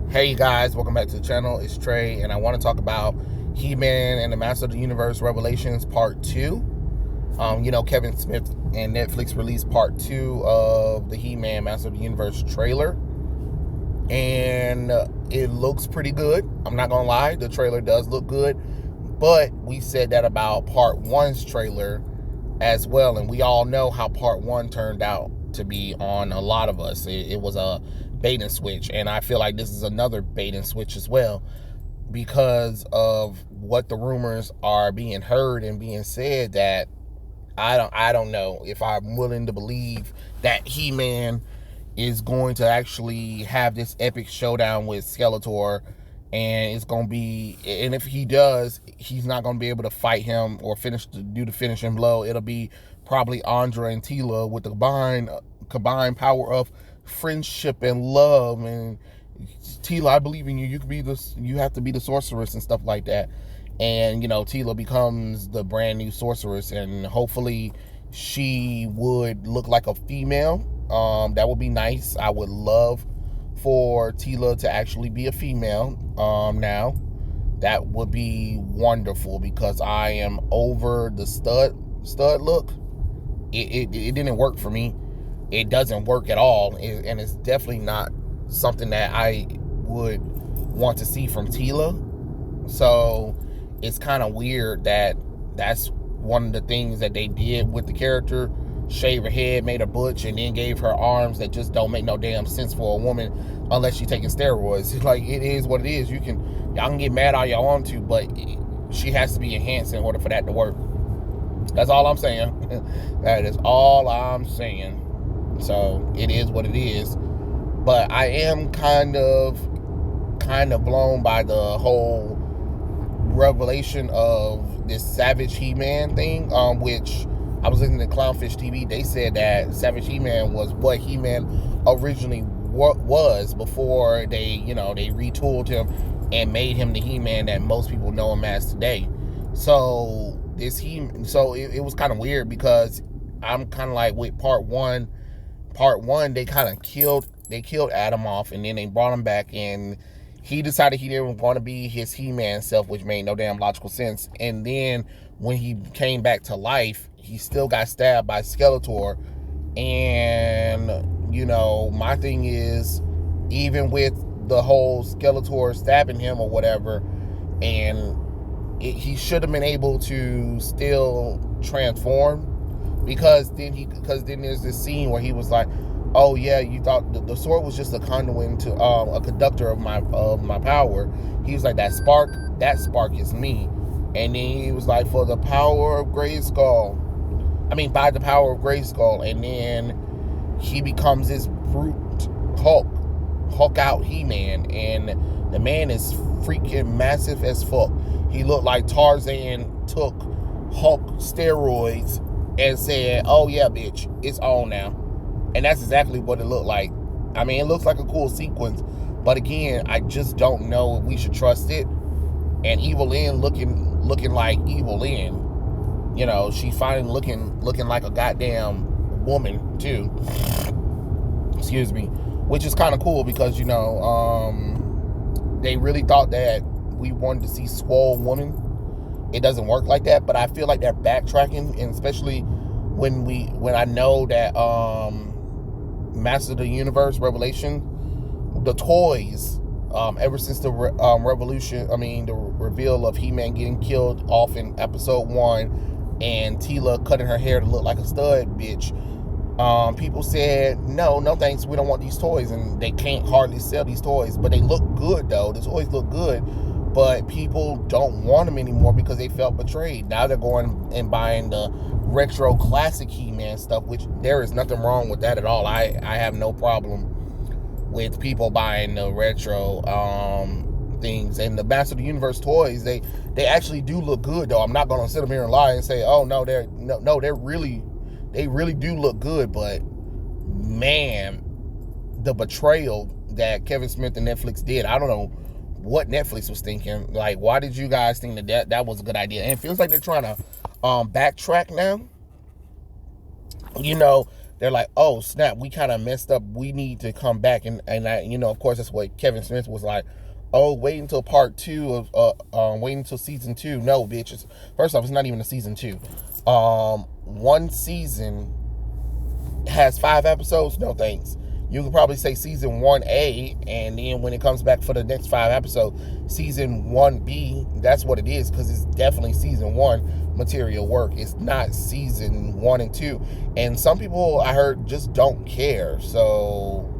Hey guys, welcome back to the channel. It's Trey, and I want to talk about He-Man and the Master of the Universe Revelations Part 2. Kevin Smith and Netflix released Part 2 of the He-Man Master of the Universe trailer. And it looks pretty good. I'm not going to lie, the trailer does look good. But we said that about Part 1's trailer as well. And we all know how Part 1 turned out to be on a lot of us. It was a bait and switch, and I feel like this is another bait and switch as well, because of what the rumors are being heard and being said. That I don't know if I'm willing to believe that He-Man is going to actually have this epic showdown with Skeletor, and it's going to be, and if he does, he's not going to be able to fight him or do the finishing blow. It'll be probably Andre and Teela with the combined power of friendship and love. And Teela, I believe in you. You have to be the sorceress and stuff like that. And Teela becomes the brand new sorceress, and hopefully she would look like a female. That would be nice. I would love for Teela to actually be a female. Now that would be wonderful, because I am over the stud look. It didn't work for me. It doesn't work at all, and it's definitely not something that I would want to see from Teela. So it's kind of weird that that's one of the things that they did with the character. Shave her head, made her butch, and then gave her arms that just don't make no damn sense for a woman unless she's taking steroids. Like, it is what it is. Y'all can get mad all y'all want to, but she has to be enhanced in order for that to work. That's all I'm saying. That is all I'm saying. So it is what it is. But I am kind of blown by the whole revelation of this Savage He-Man thing, which I was listening to Clownfish TV. They said that Savage He-Man was what He-Man originally was before they retooled him and made him the He-Man that most people know him as today. So it was kind of weird, because I'm kind of like, with part one, they kind of killed Adam off, and then they brought him back, and he decided he didn't want to be his He-Man self, which made no damn logical sense. And then when he came back to life, he still got stabbed by Skeletor. And my thing is, even with the whole Skeletor stabbing him or whatever, and he should have been able to still transform, because then there's this scene where he was like, oh yeah, you thought the sword was just a conduit to a conductor of my power. He was like, that spark is me. And then he was like, by the power of Grayskull. And then he becomes this brute Hulk out He-Man, and the man is freaking massive as fuck. He looked like Tarzan took Hulk steroids and said, oh yeah, bitch, it's on now. And that's exactly what it looked like. I mean, it looks like a cool sequence, but again, I just don't know if we should trust it. And Evil-Lyn looking like Evil-Lyn. She finally looking like a goddamn woman too. Excuse me. Which is kind of cool, because they really thought that we wanted to see swole woman. It doesn't work like that, but I feel like they're backtracking, and especially when I know that Master of the Universe Revelation, the toys, ever since the the reveal of He-Man getting killed off in episode 1, and Teela cutting her hair to look like a stud bitch, people said, no thanks, we don't want these toys, and they can't hardly sell these toys. But they look good though. The toys look good, but people don't want them anymore because they felt betrayed. Now they're going and buying the retro classic He-Man stuff, which there is nothing wrong with that at all. I have no problem with people buying the retro things. And the Master of the Universe toys, they actually do look good though. I'm not gonna sit up here and lie and say, oh no, they really do look good. But man, the betrayal that Kevin Smith and Netflix did, I don't know what Netflix was thinking. Like, why did you guys think that was a good idea? And it feels like they're trying to backtrack now. they're like, oh snap, we kind of messed up, we need to come back. And I, of course that's what Kevin Smith was like, oh, wait until part 2 of wait until season 2. No, bitches, first off, it's not even a season 2. One season has 5 episodes. No thanks. You could probably say season 1A, and then when it comes back for the next 5 episodes, season 1B, that's what it is, because it's definitely season 1 material work. It's not season 1 and 2. And some people, I heard, just don't care. So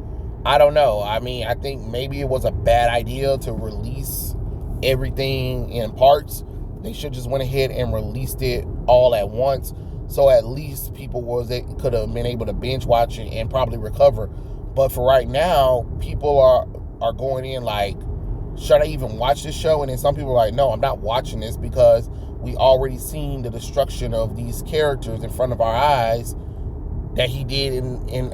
I don't know. I mean, I think maybe it was a bad idea to release everything in parts. They should just went ahead and released it all at once, so at least people could have been able to binge watch it and probably recover. But for right now, people are going in like, should I even watch this show? And then some people are like, no, I'm not watching this, because we already seen the destruction of these characters in front of our eyes that he did in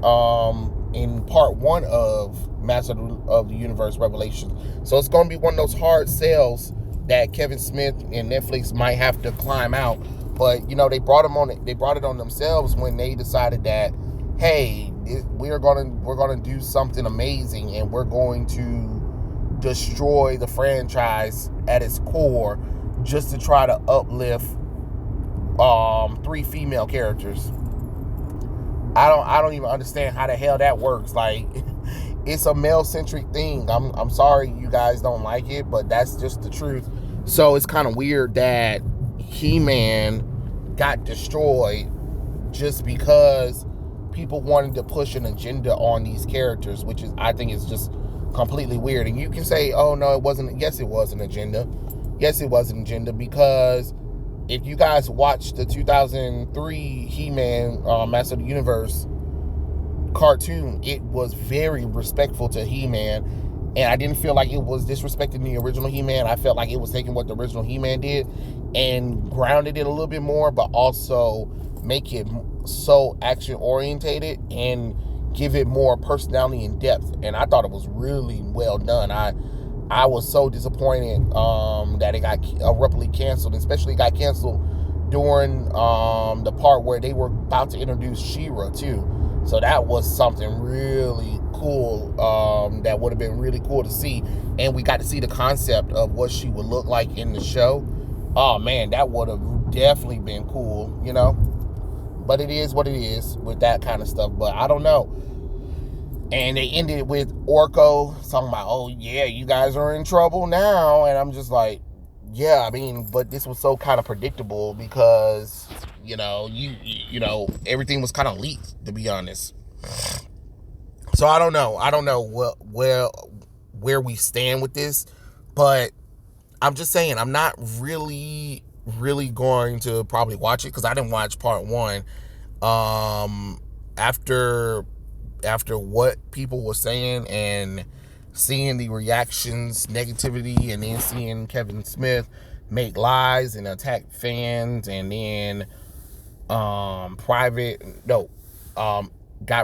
part 1 of Master of the Universe Revelations. So it's going to be one of those hard sells that Kevin Smith and Netflix might have to climb out. But they brought it on themselves when they decided that, hey, we're gonna do something amazing, and we're going to destroy the franchise at its core, just to try to uplift 3 female characters. I don't even understand how the hell that works. Like, it's a male-centric thing. I'm sorry you guys don't like it, but that's just the truth. So it's kind of weird that He-Man got destroyed just because people wanted to push an agenda on these characters, which I think is just completely weird. And you can say, oh no, it wasn't. Yes, it was an agenda. Yes, it was an agenda, because if you guys watched the 2003 He-Man Master of the Universe cartoon, it was very respectful to He-Man, and I didn't feel like it was disrespecting the original He-Man. I felt like it was taking what the original He-Man did and grounded it a little bit more, but also make it so action orientated and give it more personality and depth. And I thought it was really well done. I was so disappointed that it got abruptly canceled, especially got canceled during the part where they were about to introduce She-Ra too. So that was something really cool, that would have been really cool to see. And we got to see the concept of what she would look like in the show. Oh man, that would have definitely been cool, But it is what it is with that kind of stuff. But I don't know. And they ended it with Orko talking about, oh yeah, you guys are in trouble now. And I'm just like, yeah, I mean, but this was so kind of predictable, because, everything was kind of leaked, to be honest. So I don't know where we stand with this, but I'm just saying, I'm not really going to probably watch it, because I didn't watch part 1. After what people were saying and seeing the reactions, negativity, and then seeing Kevin Smith make lies and attack fans, and then got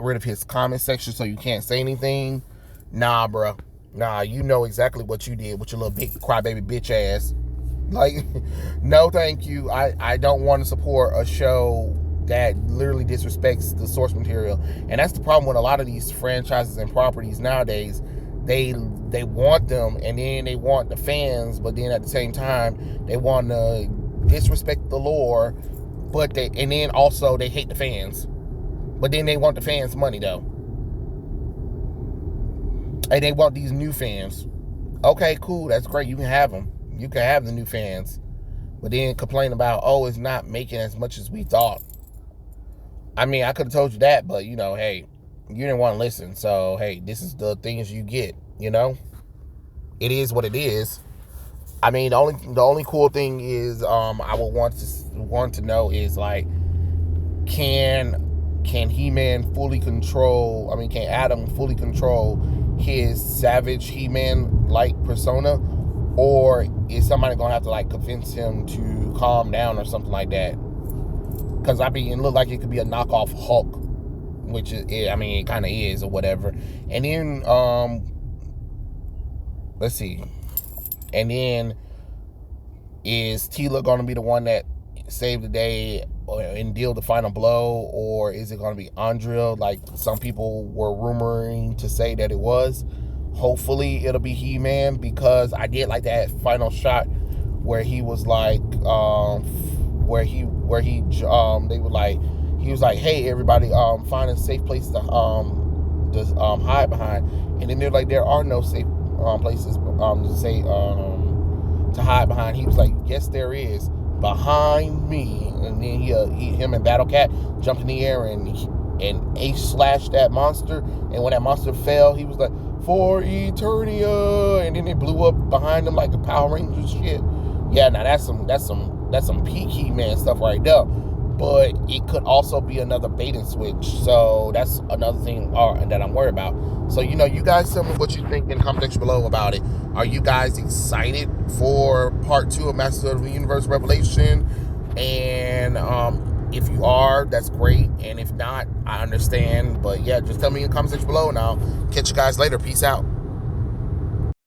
rid of his comment section so you can't say anything. Nah, bro. Nah, you know exactly what you did with your little big crybaby bitch ass. Like, no thank you. I don't want to support a show that literally disrespects the source material. And that's the problem with a lot of these franchises and properties nowadays. They want them, and then they want the fans, but then at the same time they want to disrespect the lore, and then also they hate the fans, but then they want the fans' money though, and they want these new fans. Okay, cool, that's great. You can have them. You can have the new fans, but then complain about, oh, it's not making as much as we thought. I mean, I could have told you that, but hey, you didn't want to listen. So hey, this is the things you get. It is what it is. I mean, the only cool thing is, I would want to know is, like, can He-Man fully control? I mean, can Adam fully control his savage He-Man like persona, or is somebody gonna have to like convince him to calm down or something like that? Because it looked like it could be a knockoff Hulk, which is, I mean, it kind of is, or whatever. And then let's see. And then, is Teela going to be the one that save the day and deal the final blow, or is it going to be Andrea like some people were rumoring to say that it was? Hopefully it'll be He-Man, because I did like that final shot where he was like they were like, he was like, hey everybody, find a safe place to hide behind, and then they're like, there are no safe places to hide behind. He was like, yes there is, behind me. And then him and Battle Cat jumped in the air and Ace slashed that monster, and when that monster fell, he was like, for Eternia, and then it blew up behind him like a Power Rangers shit. Yeah, now that's some peak He-Man stuff right there. But it could also be another bait and switch, so that's another thing that I'm worried about. So, you guys tell me what you think in the comment section below about it. Are you guys excited for part 2 of Masters of the Universe Revelation? And if you are, that's great. And if not, I understand. But yeah, just tell me in the comment section below, and I'll catch you guys later. Peace out.